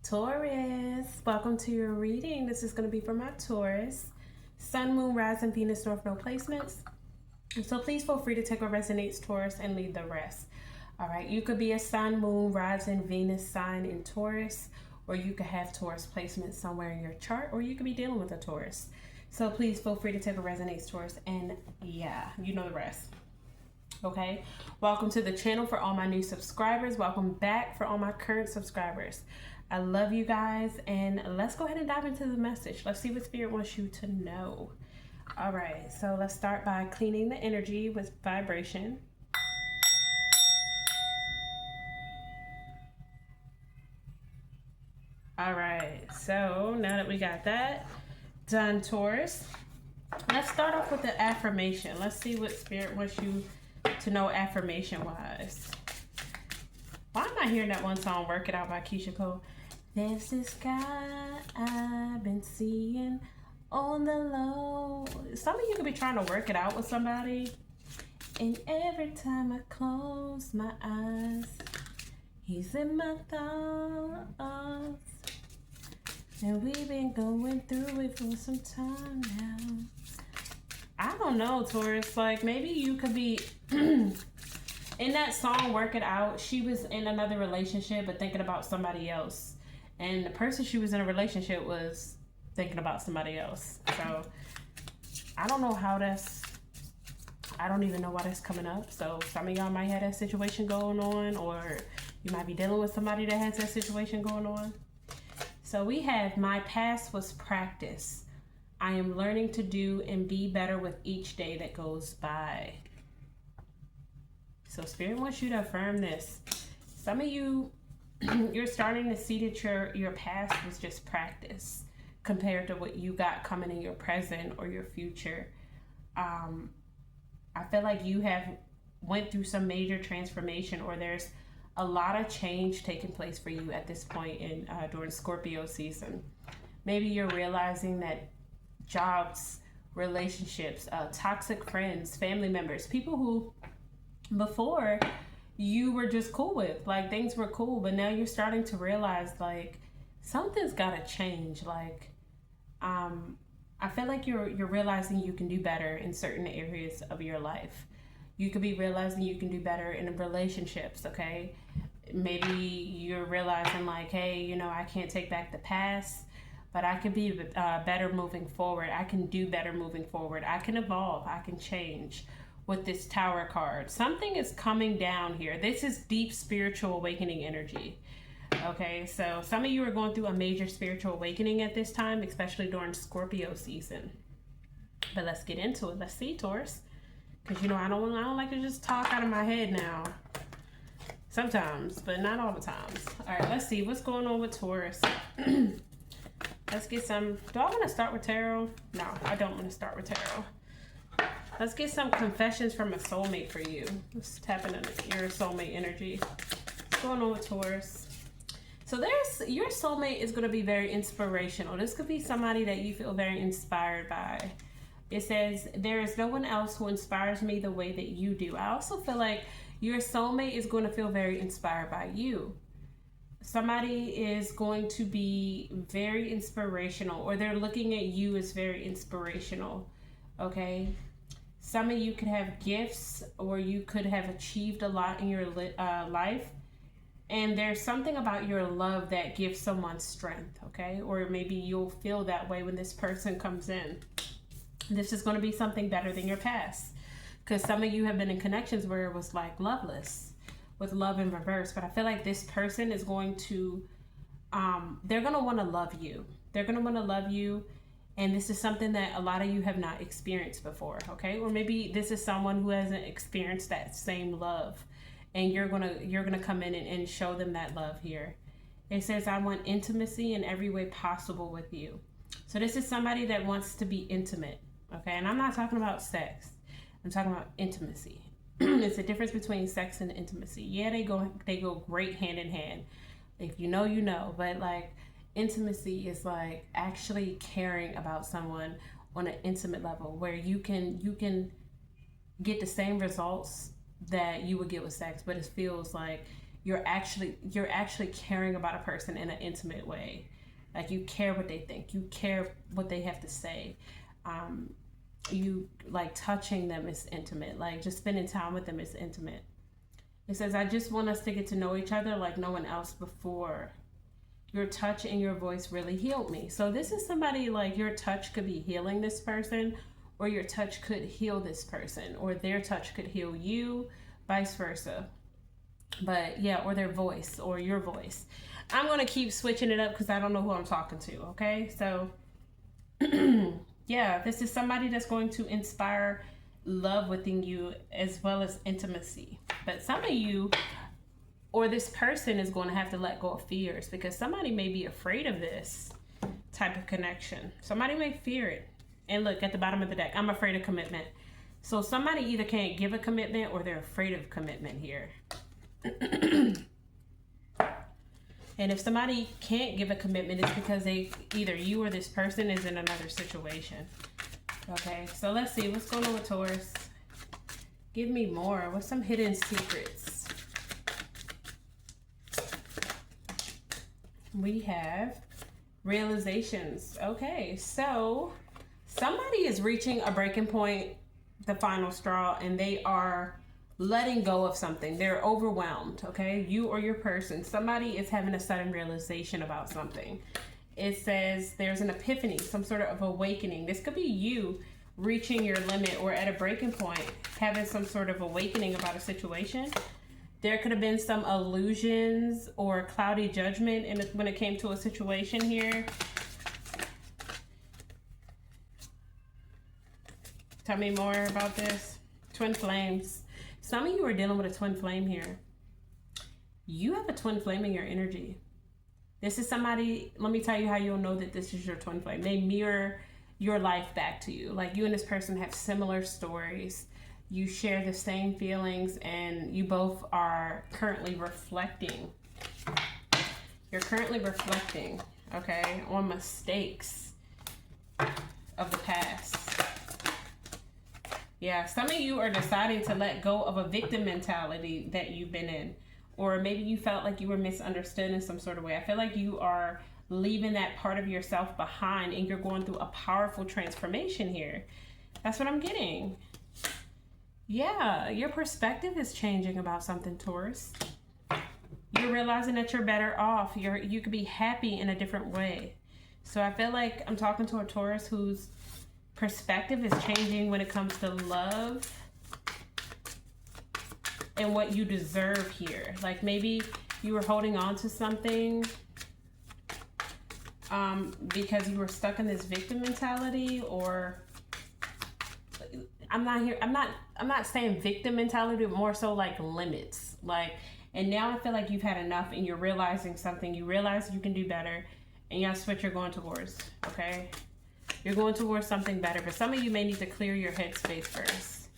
Taurus, welcome to your reading. This is going to be for my Taurus. Sun, Moon, Rising, Venus, North Node placements. So please feel free to take what resonates, Taurus, and leave the rest. All right, you could be a Sun, Moon, Rising, Venus sign in Taurus, or you could have Taurus placement somewhere in your chart, or you could be dealing with a Taurus. So please feel free to take what resonates, Taurus, and yeah, you know the rest. Okay, welcome to the channel for all my new subscribers. Welcome back for all my current subscribers. I love you guys, and let's go ahead and dive into the message. Let's see what Spirit wants you to know. All right, so let's start by cleaning the energy with vibration. All right, so now that we got that done, Taurus, let's start off with the affirmation. Let's see what Spirit wants you to know affirmation-wise. Why am I hearing that one song, Work It Out by Keisha Cole? There's this guy I've been seeing on the low. Some of you could be trying to work it out with somebody, and every time I close my eyes, he's in my thoughts. And we've been going through it for some time now. I don't know, Taurus. Like, maybe you could be... In that song, Work It Out, she was in another relationship but thinking about somebody else. And the person she was in a relationship was thinking about somebody else. So, I don't know how that's... I don't even know why that's coming up. So, some of y'all might have that situation going on, or you might be dealing with somebody that has that situation going on. So, we have, my past was practice. I am learning to do and be better with each day that goes by. So Spirit wants you to affirm this. Some of you, you're starting to see that your past was just practice compared to what you got coming in your present or your future. I feel like you have went through some major transformation, or there's a lot of change taking place for you at this point in during Scorpio season. Maybe you're realizing that jobs, relationships, toxic friends, family members, people who before you were just cool with, like things were cool, but now you're starting to realize like something's got to change. Like I feel like you're realizing you can do better in certain areas of your life. You could be realizing you can do better in relationships. Okay, maybe you're realizing like, hey, you know, I can't take back the past, but I can be better moving forward. I can do better moving forward. I can evolve. I can change. With this Tower card, something is coming down here. This is deep spiritual awakening energy. Okay, so some of you are going through a major spiritual awakening at this time, especially during Scorpio season. But let's get into it. Let's see, Taurus, because you know I don't like to just talk out of my head now. Sometimes, but not all the times. All right, let's see what's going on with Taurus. Let's get some. Do I want to start with tarot? No, I don't want to start with tarot. Let's get some confessions from a soulmate for you. Let's tap into your soulmate energy. What's going on with Taurus? So your soulmate is going to be very inspirational. This could be somebody that you feel very inspired by. It says, there is no one else who inspires me the way that you do. I also feel like your soulmate is going to feel very inspired by you. Somebody is going to be very inspirational, or they're looking at you as very inspirational. Okay? Some of you could have gifts, or you could have achieved a lot in your life. And there's something about your love that gives someone strength, okay? Or maybe you'll feel that way when this person comes in. This is going to be something better than your past. Because some of you have been in connections where it was like loveless, with love in reverse. But I feel like this person is going to, they're going to want to love you. They're going to want to love you. And this is something that a lot of you have not experienced before, okay? Or maybe this is someone who hasn't experienced that same love, and you're gonna come in and show them that love here. It says, I want intimacy in every way possible with you. So this is somebody that wants to be intimate, okay? And I'm not talking about sex. I'm talking about intimacy. It's a difference between sex and intimacy. Yeah, they go great hand in hand. If you know, you know. But like, intimacy is like actually caring about someone on an intimate level, where you can get the same results that you would get with sex, but it feels like you're actually caring about a person in an intimate way. Like you care what they think, you care what they have to say. You like touching them is intimate. Like just spending time with them is intimate. It says, I just want us to get to know each other like no one else before. Your touch and your voice really healed me. So this is somebody like your touch could be healing this person, or your touch could heal this person, or their touch could heal you, vice versa. But yeah, or their voice or your voice. I'm going to keep switching it up because I don't know who I'm talking to. Okay. So yeah, this is somebody that's going to inspire love within you as well as intimacy. But some of you or this person is going to have to let go of fears, because somebody may be afraid of this type of connection. Somebody may fear it. And look at the bottom of the deck, I'm afraid of commitment. So somebody either can't give a commitment or they're afraid of commitment here. And if somebody can't give a commitment, it's because either you or this person is in another situation. Okay, so let's see what's going on with Taurus. Give me more. What's some hidden secrets? We have realizations. Okay, so somebody is reaching a breaking point, the final straw, and they are letting go of something. They're overwhelmed, okay? You or your person. Somebody is having a sudden realization about something. It says there's an epiphany, some sort of awakening. This could be you reaching your limit or at a breaking point, having some sort of awakening about a situation. There could have been some illusions or cloudy judgment when it came to a situation here. Tell me more about this. Twin flames. Some of you are dealing with a twin flame here. You have a twin flame in your energy. This is somebody, let me tell you how you'll know that this is your twin flame. They mirror your life back to you. Like you and this person have similar stories. You share the same feelings, and you both are currently reflecting. You're currently reflecting, okay, on mistakes of the past. Yeah, some of you are deciding to let go of a victim mentality that you've been in. Or maybe you felt like you were misunderstood in some sort of way. I feel like you are leaving that part of yourself behind, and you're going through a powerful transformation here. That's what I'm getting. Yeah, your perspective is changing about something, Taurus. You're realizing that you're better off. You could be happy in a different way. So I feel like I'm talking to a Taurus whose perspective is changing when it comes to love and what you deserve here. Like maybe you were holding on to something because you were stuck in this victim mentality, or I'm not saying victim mentality, but more so like limits. Like, and now I feel like you've had enough and you're realizing something. You realize you can do better, and that's what you're going towards, okay? You're going towards something better, but some of you may need to clear your headspace first.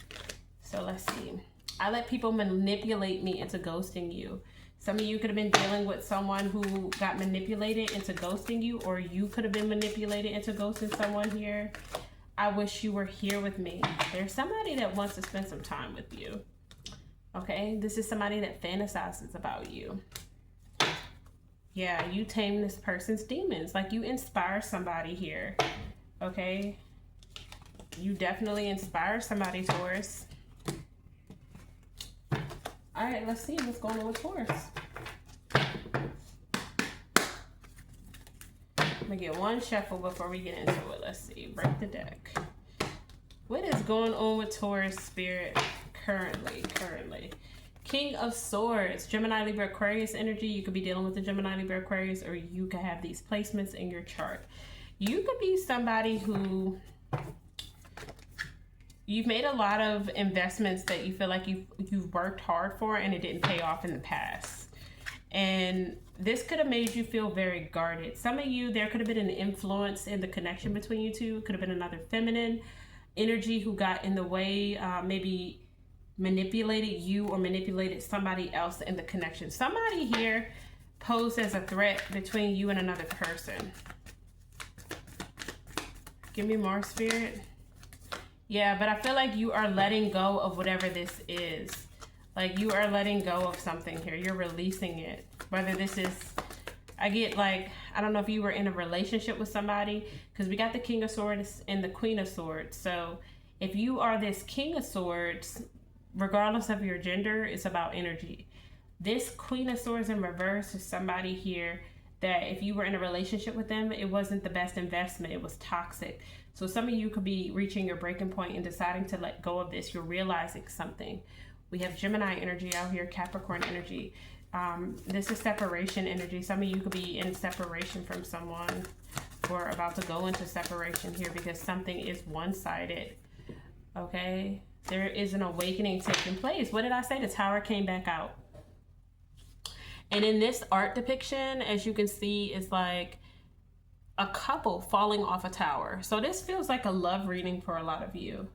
So let's see. I let people manipulate me into ghosting you. Some of you could have been dealing with someone who got manipulated into ghosting you, or you could have been manipulated into ghosting someone here. I wish you were here with me. There's somebody that wants to spend some time with you. Okay, this is somebody that fantasizes about you. Yeah, you tame this person's demons. Like you inspire somebody here. Okay, you definitely inspire somebody, Taurus. All right, let's see what's going on with Taurus. I'm gonna get one shuffle before we get into it. Let's see, break the deck. What is going on with Taurus spirit currently? King of Swords, Gemini, Libra, Aquarius energy. You could be dealing with the Gemini, Libra, Aquarius, or you could have these placements in your chart. You could be somebody who you've made a lot of investments that you feel like you've worked hard for, and it didn't pay off in the past. And this could have made you feel very guarded. Some of you, there could have been an influence in the connection between you two. Could have been another feminine energy who got in the way, maybe manipulated you or manipulated somebody else in the connection. Somebody here posed as a threat between you and another person. Give me more, Spirit. Yeah, but I feel like you are letting go of whatever this is. Like, you are letting go of something here. You're releasing it. Whether this is, I get like, I don't know if you were in a relationship with somebody, because we got the King of Swords and the Queen of Swords. So if you are this King of Swords, regardless of your gender, it's about energy. This Queen of Swords in reverse is somebody here that if you were in a relationship with them, it wasn't the best investment. It was toxic. So some of you could be reaching your breaking point and deciding to let go of this. You're realizing something. We have Gemini energy out here, Capricorn energy. This is separation energy. Some of you could be in separation from someone or about to go into separation here because something is one-sided. Okay? There is an awakening taking place. What did I say? The Tower came back out. And in this art depiction, as you can see, is like a couple falling off a tower. So this feels like a love reading for a lot of you.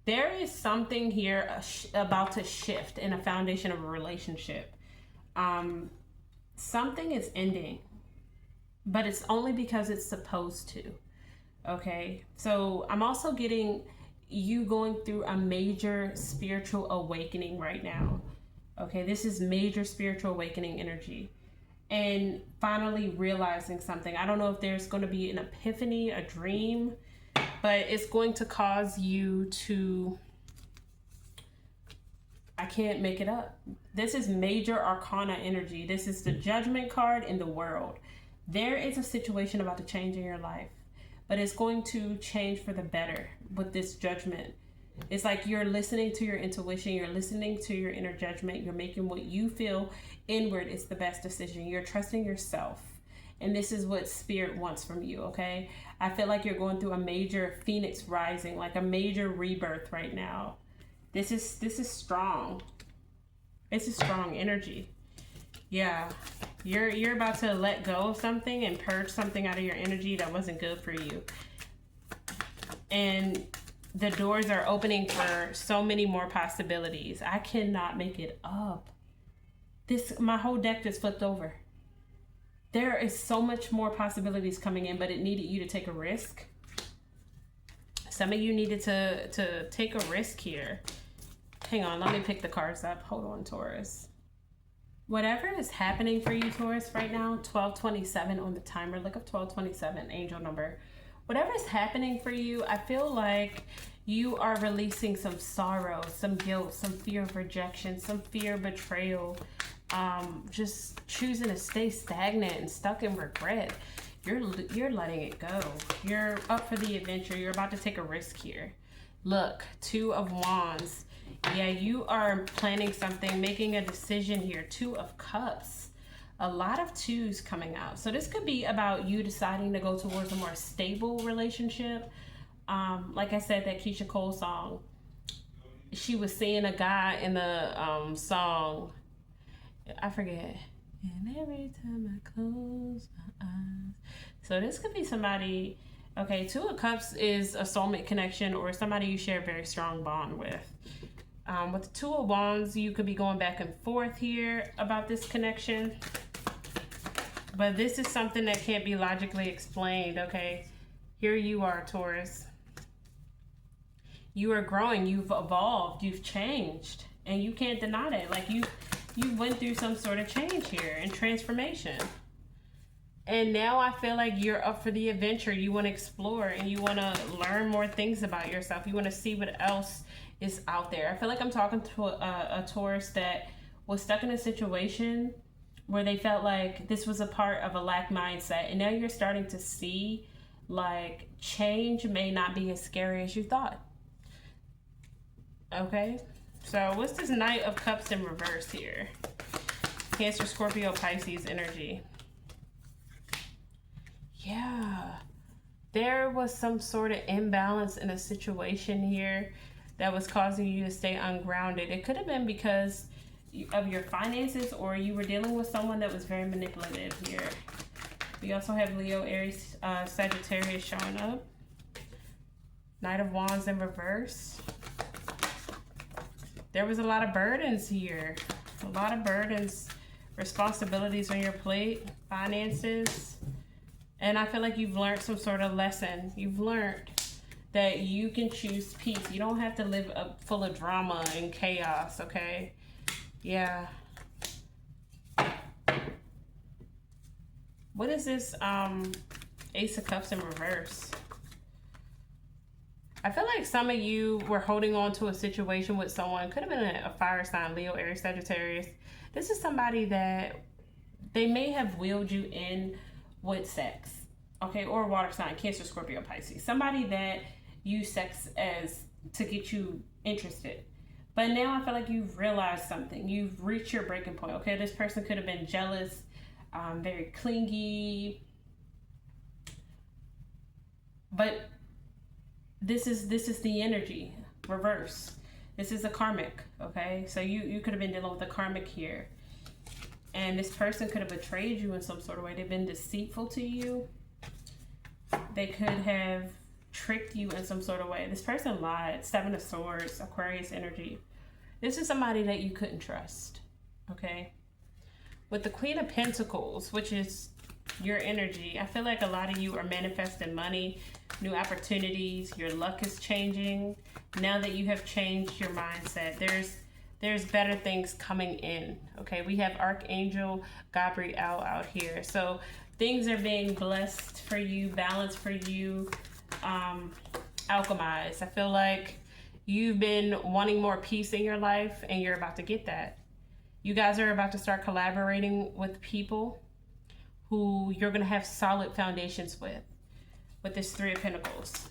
There is something here about to shift in a foundation of a relationship. Something is ending, but it's only because it's supposed to. Okay, so I'm also getting you going through a major spiritual awakening right now. Okay, this is major spiritual awakening energy. And finally realizing something. I don't know if there's going to be an epiphany, a dream, but it's going to cause you to, I can't make it up. This is major arcana energy. This is the Judgment card in the world. There is a situation about to change in your life, but it's going to change for the better with this Judgment. It's like you're listening to your intuition, you're listening to your inner judgment, you're making what you feel inward is the best decision. You're trusting yourself. And this is what Spirit wants from you, okay? I feel like you're going through a major phoenix rising, like a major rebirth right now. This is strong. It's a strong energy. Yeah. You're about to let go of something and purge something out of your energy that wasn't good for you. And the doors are opening for so many more possibilities. I cannot make it up. My whole deck just flipped over. There is so much more possibilities coming in, but it needed you to take a risk. Some of you needed to take a risk here. Hang on, let me pick the cards up. Hold on, Taurus. Whatever is happening for you, Taurus, right now, 1227 on the timer. Look up 1227, angel number. Whatever is happening for you, I feel like you are releasing some sorrow, some guilt, some fear of rejection, some fear of betrayal, just choosing to stay stagnant and stuck in regret. You're letting it go. You're up for the adventure. You're about to take a risk here. Look, Two of Wands. Yeah, you are planning something, making a decision here. Two of Cups. A lot of twos coming out. So this could be about you deciding to go towards a more stable relationship. Like I said, that Keisha Cole song, she was seeing a guy in the song, I forget. And every time I close my eyes. So this could be somebody, okay, Two of Cups is a soulmate connection or somebody you share a very strong bond with. With the Two of Wands, you could be going back and forth here about this connection. But this is something that can't be logically explained, okay? Here you are, Taurus. You are growing, you've evolved, you've changed, and you can't deny that. Like you went through some sort of change here and transformation. And now I feel like you're up for the adventure. You want to explore and you want to learn more things about yourself. You want to see what else is out there. I feel like I'm talking to a Taurus that was stuck in a situation where they felt like this was a part of a lack mindset. And now you're starting to see like change may not be as scary as you thought. Okay, so what's this Knight of Cups in reverse here? Cancer, Scorpio, Pisces energy. Yeah, there was some sort of imbalance in a situation here that was causing you to stay ungrounded. It could have been because of your finances, or you were dealing with someone that was very manipulative here. We also have Leo, Aries, Sagittarius showing up. Knight of Wands in reverse. There was a lot of burdens here. A lot of burdens, responsibilities on your plate, finances. And I feel like you've learned some sort of lesson. You've learned that you can choose peace. You don't have to live up full of drama and chaos, okay? Yeah. What is this Ace of Cups in reverse? I feel like some of you were holding on to a situation with someone. Could have been a fire sign, Leo, Aries, Sagittarius. This is somebody that they may have wheeled you in with sex, okay? Or water sign, Cancer, Scorpio, Pisces. Somebody that use sex as to get you interested. But now I feel like you've realized something. You've reached your breaking point, okay? This person could have been jealous, very clingy. But this is the energy, reverse. This is a karmic, okay? So you could have been dealing with a karmic here. And this person could have betrayed you in some sort of way. They've been deceitful to you. They could have tricked you in some sort of way. This person lied. Seven of Swords, Aquarius energy. This is somebody that you couldn't trust, okay? With the Queen of Pentacles, which is your energy, I feel like a lot of you are manifesting money, new opportunities. Your luck is changing. Now that you have changed your mindset, there's better things coming in, okay? We have Archangel Gabriel out here. So things are being blessed for you, balanced for you, alchemized. I feel like you've been wanting more peace in your life and you're about to get that. You guys are about to start collaborating with people who you're going to have solid foundations with this Three of Pentacles.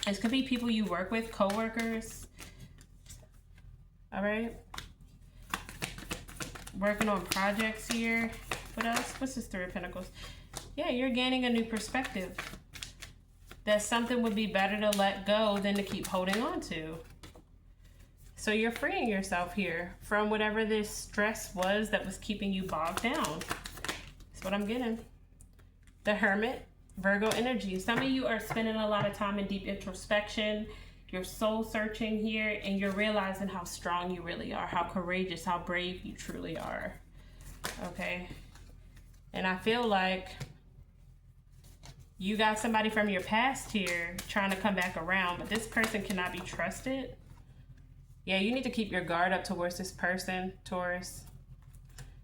This could be people you work with, co-workers. All right. Working on projects here. What else? What's this Three of Pentacles? Yeah, you're gaining a new perspective. That something would be better to let go than to keep holding on to. So you're freeing yourself here from whatever this stress was that was keeping you bogged down. That's what I'm getting. The Hermit, Virgo energy. Some of you are spending a lot of time in deep introspection. You're soul searching here, and you're realizing how strong you really are, how courageous, how brave you truly are. Okay. And I feel like you got somebody from your past here trying to come back around, but this person cannot be trusted. Yeah, you need to keep your guard up towards this person, Taurus.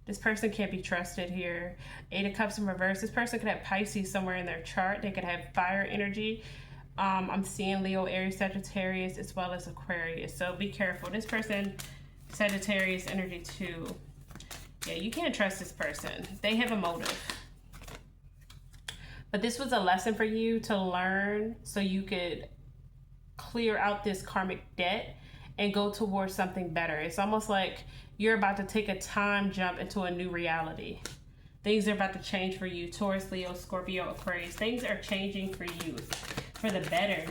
This person can't be trusted here. Eight of Cups in reverse. This person could have Pisces somewhere in their chart. They could have fire energy. I'm seeing Leo, Aries, Sagittarius, as well as Aquarius. So be careful. This person, Sagittarius energy too. Yeah, you can't trust this person. They have a motive. But this was a lesson for you to learn so you could clear out this karmic debt and go towards something better. It's almost like you're about to take a time jump into a new reality. Things are about to change for you. Taurus, Leo, Scorpio, Aquarius. Things are changing for you for the better.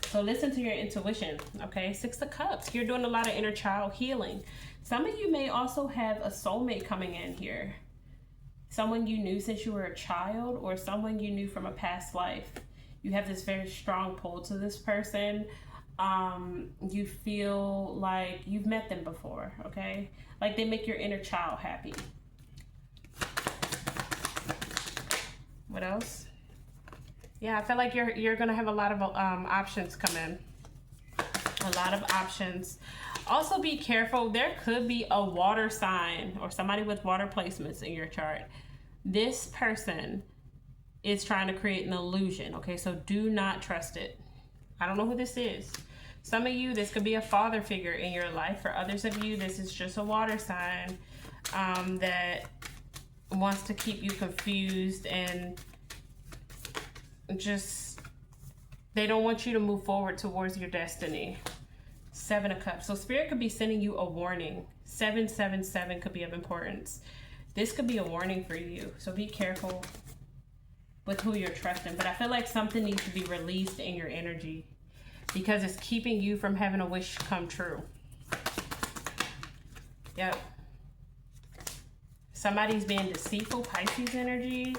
So listen to your intuition, okay? Six of Cups. You're doing a lot of inner child healing. Some of you may also have a soulmate coming in here. Someone you knew since you were a child, or someone you knew from a past life. You have this very strong pull to this person. You feel like you've met them before, okay? Like they make your inner child happy. What else? Yeah, I feel like you're gonna have a lot of options come in. A lot of options. Also be careful. There could be a water sign or somebody with water placements in your chart. This person is trying to create an illusion, okay? So do not trust it. I don't know who this is. Some of you, this could be a father figure in your life. For others of you, this is just a water sign that wants to keep you confused and just, they don't want you to move forward towards your destiny. Seven of Cups. So Spirit could be sending you a warning. 777 could be of importance. This could be a warning for you. So be careful with who you're trusting. But I feel like something needs to be released in your energy because it's keeping you from having a wish come true. Yep. Somebody's being deceitful, Pisces energy.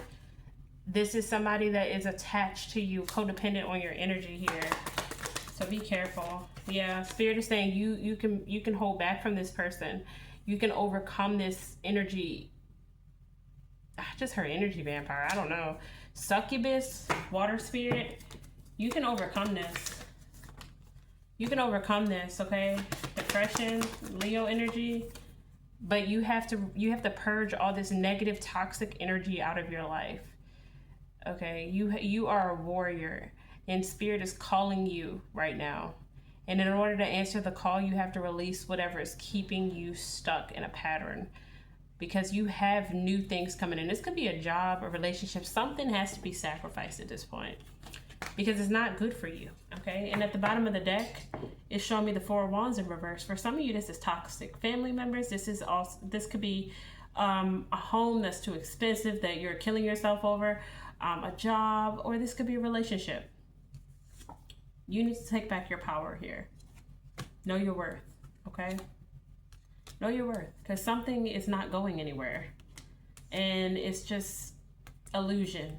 This is somebody that is attached to you, codependent on your energy here. So be careful. Yeah, Spirit is saying you can hold back from this person. You can overcome this energy. I just heard energy vampire. I don't know. Succubus, water spirit. You can overcome this. You can overcome this, okay? Depression, Leo energy, but you have to purge all this negative, toxic energy out of your life. Okay, you are a warrior, and Spirit is calling you right now. And in order to answer the call, you have to release whatever is keeping you stuck in a pattern, because you have new things coming in. This could be a job, a relationship. Something has to be sacrificed at this point, because it's not good for you, okay? And at the bottom of the deck, it's showing me the Four of Wands in reverse. For some of you, this is toxic. Family members, this could be a home that's too expensive that you're killing yourself over, a job, or this could be a relationship. You need to take back your power here. Know your worth, okay? Know your worth, because something is not going anywhere. And it's just illusion.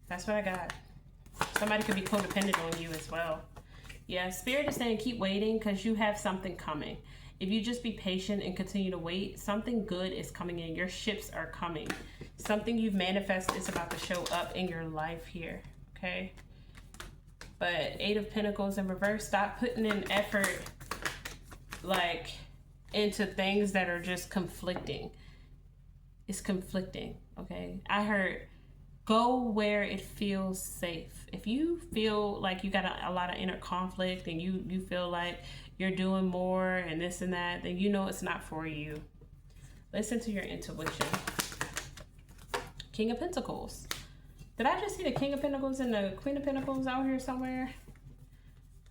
That's what I got. Somebody could be codependent on you as well. Yeah, Spirit is saying keep waiting, because you have something coming. If you just be patient and continue to wait, something good is coming in. Your ships are coming. Something you've manifested is about to show up in your life here, okay? But Eight of Pentacles in reverse. Stop putting in effort like into things that are just conflicting. It's conflicting, okay? I heard go where it feels safe. If you feel like you got a lot of inner conflict and you feel like you're doing more and this and that, then you know it's not for you. Listen to your intuition. King of Pentacles. Did I just see the King of Pentacles and the Queen of Pentacles out here somewhere?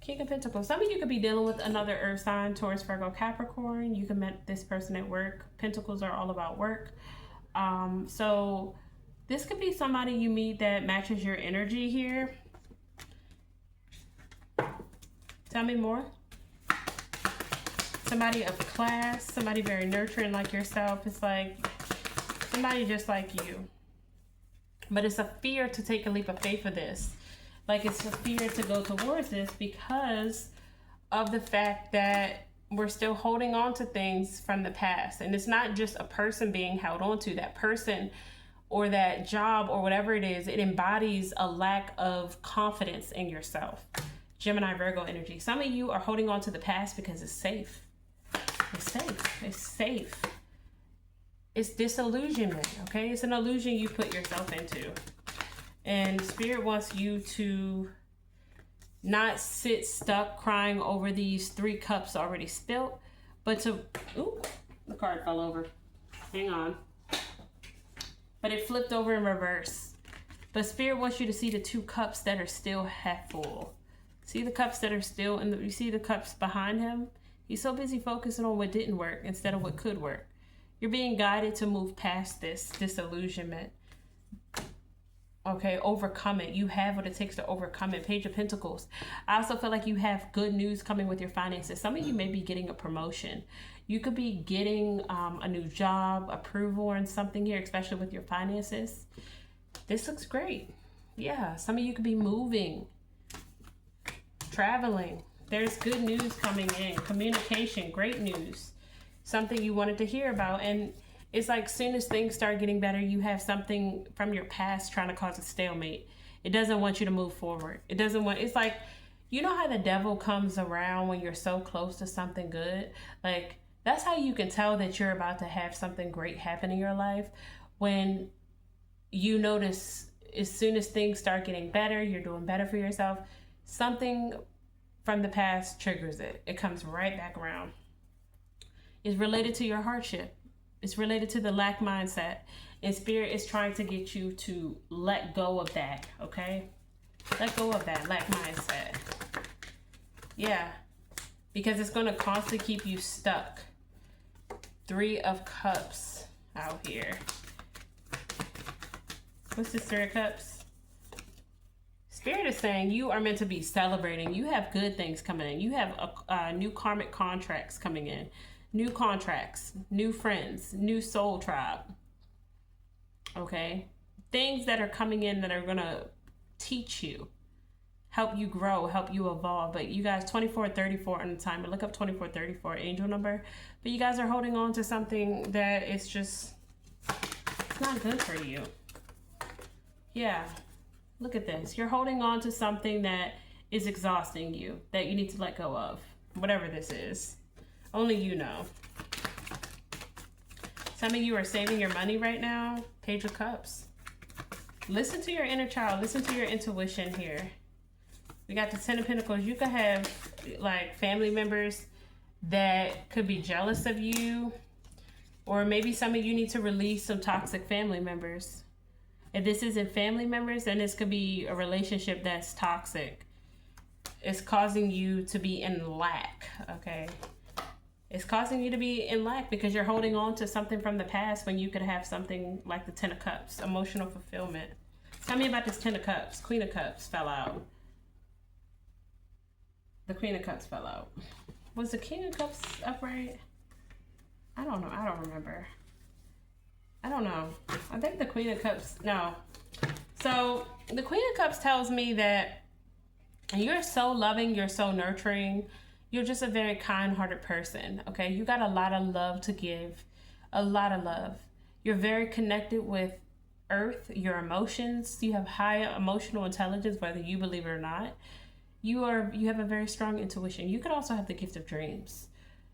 King of Pentacles. Some of you could be dealing with another earth sign, Taurus, Virgo, Capricorn. You can meet this person at work. Pentacles are all about work. So this could be somebody you meet that matches your energy here. Tell me more. Somebody of class, somebody very nurturing like yourself. It's like somebody just like you. But it's a fear to take a leap of faith for this. Like it's a fear to go towards this because of the fact that we're still holding on to things from the past. And it's not just a person being held on to. That person or that job or whatever it is, it embodies a lack of confidence in yourself. Gemini, Virgo energy. Some of you are holding on to the past because it's safe. It's safe. It's safe. It's disillusionment, okay? It's an illusion you put yourself into. And Spirit wants you to not sit stuck crying over these 3 cups already spilled, but to, ooh, the card fell over. Hang on. But it flipped over in reverse. But Spirit wants you to see the 2 cups that are still half full. See the cups that are still in the, you see the cups behind him? He's so busy focusing on what didn't work instead of what could work. You're being guided to move past this disillusionment. Okay, overcome it. You have what it takes to overcome it. Page of Pentacles. I also feel like you have good news coming with your finances. Some of you may be getting a promotion. You could be getting a new job, approval on something here, especially with your finances. This looks great. Yeah, some of you could be moving, traveling. There's good news coming in. Communication, great news. Something you wanted to hear about. And it's like soon as things start getting better, you have something from your past trying to cause a stalemate. It doesn't want you to move forward. It doesn't want, it's like, you know how the devil comes around when you're so close to something good? Like, that's how you can tell that you're about to have something great happen in your life. When you notice as soon as things start getting better, you're doing better for yourself, something from the past triggers it. It comes right back around. It's related to your hardship. It's related to the lack mindset. And Spirit is trying to get you to let go of that, okay? Let go of that lack mindset. Yeah, because it's going to constantly keep you stuck. 3 of Cups out here. What's this 3 of Cups? Spirit is saying you are meant to be celebrating. You have good things coming in. You have new karmic contracts coming in. New contracts, new friends, new soul tribe. Okay? Things that are coming in that are going to teach you, help you grow, help you evolve. But you guys, 2434 on the timer. Look up 2434, angel number. But you guys are holding on to something that is just, it's not good for you. Yeah. Look at this. You're holding on to something that is exhausting you, that you need to let go of. Whatever this is. Only you know. Some of you are saving your money right now. Page of Cups. Listen to your inner child. Listen to your intuition here. We got the Ten of Pentacles. You could have like family members that could be jealous of you. Or maybe some of you need to release some toxic family members. If this isn't family members, then this could be a relationship that's toxic. It's causing you to be in lack, okay? It's causing you to be in lack because you're holding on to something from the past when you could have something like the Ten of Cups, emotional fulfillment. Tell me about this Ten of Cups. Queen of Cups fell out. The Queen of Cups fell out. Was the King of Cups upright? I don't know. I don't remember. I don't know. I think the Queen of Cups, no. So the Queen of Cups tells me that you're so loving, you're so nurturing, you're just a very kind-hearted person, okay? You got a lot of love to give, a lot of love. You're very connected with earth, your emotions. You have high emotional intelligence, whether you believe it or not. You have a very strong intuition. You could also have the gift of dreams.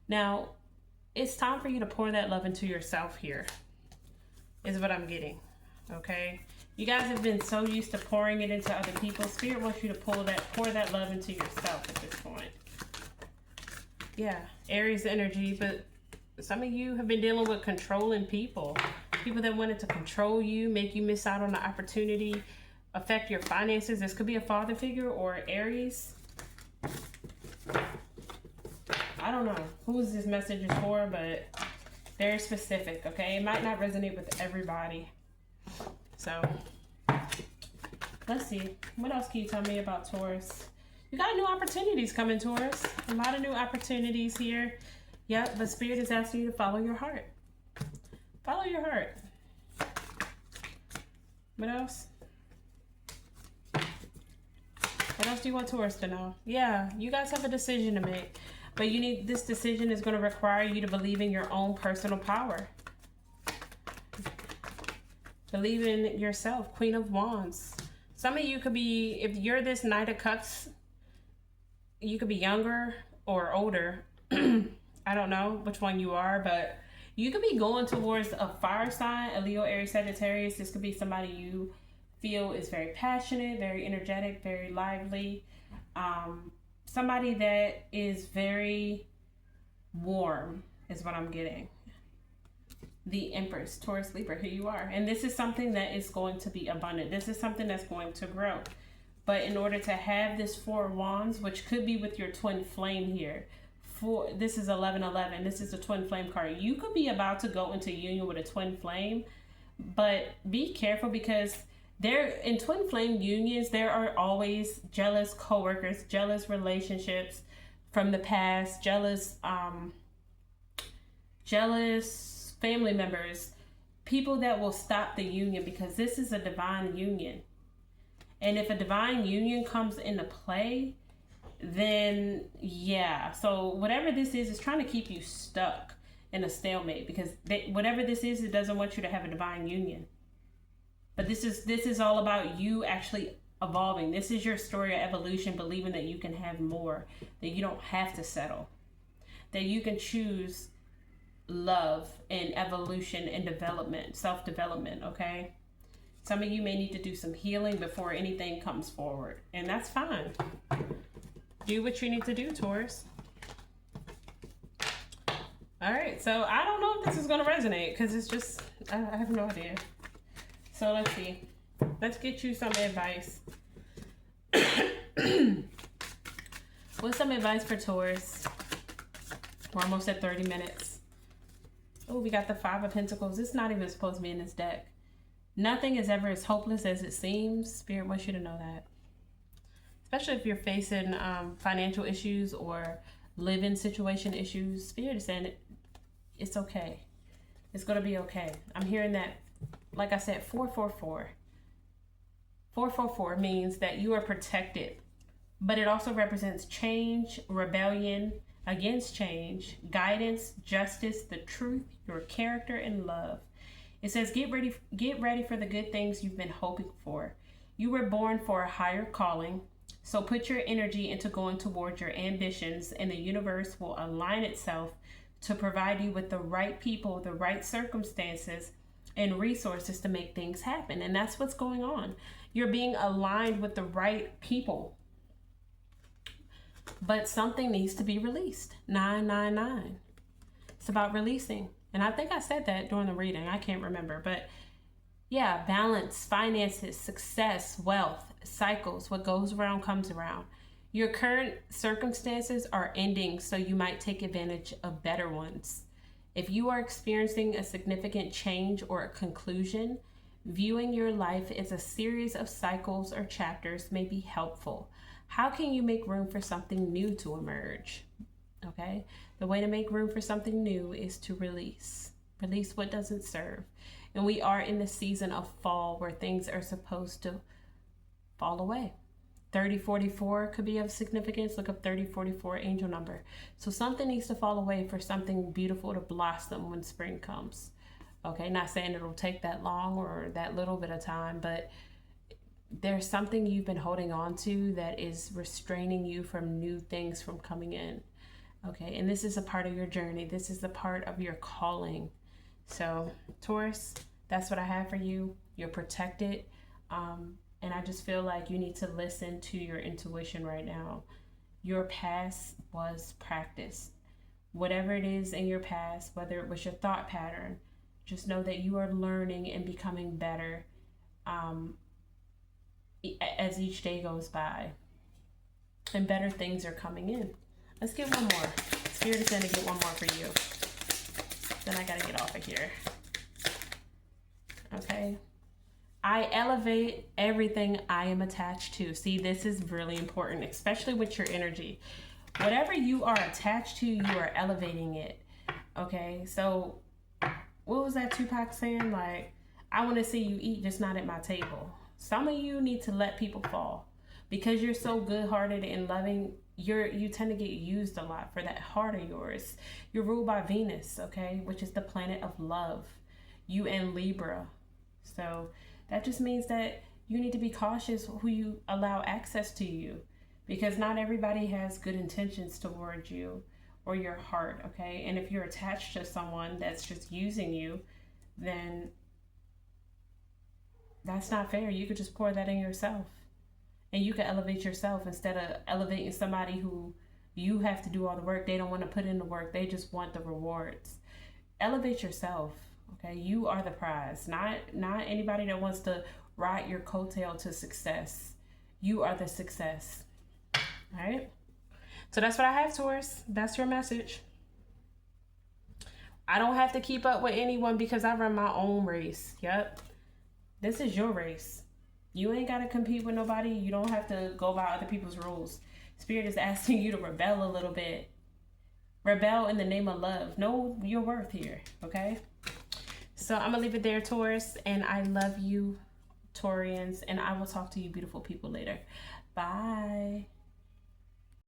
Now, it's time for you to pour that love into yourself here, is what I'm getting, okay? You guys have been so used to pouring it into other people. Spirit wants you to pour that love into yourself at this point. Yeah, Aries energy, but some of you have been dealing with controlling people. People that wanted to control you, make you miss out on the opportunity, affect your finances. This could be a father figure or Aries. I don't know who this message is for, but very specific, okay? It might not resonate with everybody. So, let's see. What else can you tell me about Taurus? You got new opportunities coming, Taurus. A lot of new opportunities here. Yep, but Spirit is asking you to follow your heart. Follow your heart. What else? What else do you want Taurus to know? Yeah, you guys have a decision to make. But this decision is going to require you to believe in your own personal power. Believe in yourself. Queen of Wands. Some of you could be, if you're this Knight of Cups, you could be younger or older. I don't know which one you are, but you could be going towards a fire sign, a Leo, Aries, Sagittarius. This could be somebody you feel is very passionate, very energetic, very lively. Somebody that is very warm is what I'm getting. The Empress, Taurus, Libra, here you are. And this is something that is going to be abundant. This is something that's going to grow. But in order to have this Four of Wands, which could be with your twin flame here, this is 1111. This is a twin flame card. You could be about to go into union with a twin flame, but be careful because in twin flame unions, there are always jealous coworkers, jealous relationships from the past, jealous family members, people that will stop the union because this is a divine union. And if a divine union comes into play, then yeah. So whatever this is trying to keep you stuck in a stalemate because whatever this is, it doesn't want you to have a divine union. But this is all about you actually evolving. This is your story of evolution, believing that you can have more, that you don't have to settle, that you can choose love and evolution and development, self-development, okay? Some of you may need to do some healing before anything comes forward, and that's fine. Do what you need to do, Taurus. All right, so I don't know if this is going to resonate because it's just, I have no idea. So let's see. Let's get you some advice. What's some advice for Taurus? We're almost at 30 minutes. Oh, we got the Five of Pentacles. It's not even supposed to be in this deck. Nothing is ever as hopeless as it seems. Spirit wants you to know that. Especially if you're facing financial issues or living situation issues. Spirit is saying it's okay. It's going to be okay. I'm hearing that. Like I said, 444. 444 means that you are protected, but it also represents change, rebellion against change, guidance, justice, the truth, your character, and love. It says, get ready for the good things you've been hoping for. You were born for a higher calling. So put your energy into going towards your ambitions, and the universe will align itself to provide you with the right people, the right circumstances, and resources to make things happen. And that's what's going on. You're being aligned with the right people. But something needs to be released. 999. It's about releasing. And I think I said that during the reading. I can't remember. But yeah, balance, finances, success, wealth, cycles. What goes around comes around. Your current circumstances are ending, so you might take advantage of better ones. If you are experiencing a significant change or a conclusion, viewing your life as a series of cycles or chapters may be helpful. How can you make room for something new to emerge? Okay, the way to make room for something new is to release. Release what doesn't serve. And we are in the season of fall where things are supposed to fall away. 3044 could be of significance. Look up 3044 angel number. So something needs to fall away for something beautiful to blossom when spring comes. Okay, not saying it'll take that long or that little bit of time, but there's something you've been holding on to that is restraining you from new things from coming in. Okay, and this is a part of your journey. This is a part of your calling. So Taurus, that's what I have for you. You're protected. And I just feel like you need to listen to your intuition right now. Your past was practice. Whatever it is in your past, whether it was your thought pattern, just know that you are learning and becoming better as each day goes by. And better things are coming in. Let's get one more. Spirit is going to get one more for you. Then I got to get off of here. Okay. I elevate everything I am attached to. See, this is really important, especially with your energy. Whatever you are attached to, you are elevating it. Okay, so what was that Tupac saying? Like, I want to see you eat, just not at my table. Some of you need to let people fall. Because you're so good-hearted and loving, you tend to get used a lot for that heart of yours. You're ruled by Venus, okay, which is the planet of love. You and Libra. So that just means that you need to be cautious who you allow access to you, because not everybody has good intentions towards you or your heart, okay? And if you're attached to someone that's just using you, then that's not fair. You could just pour that in yourself, and you can elevate yourself instead of elevating somebody who you have to do all the work. They don't want to put in the work. They just want the rewards. Elevate yourself. Okay, you are the prize, not anybody that wants to ride your coattail to success. You are the success. All right. So that's what I have, Taurus. That's your message. I don't have to keep up with anyone because I run my own race. Yep. This is your race. You ain't got to compete with nobody. You don't have to go by other people's rules. Spirit is asking you to rebel a little bit. Rebel in the name of love. Know your worth here. Okay. So I'm going to leave it there, Taurus, and I love you, Taurians, and I will talk to you beautiful people later. Bye.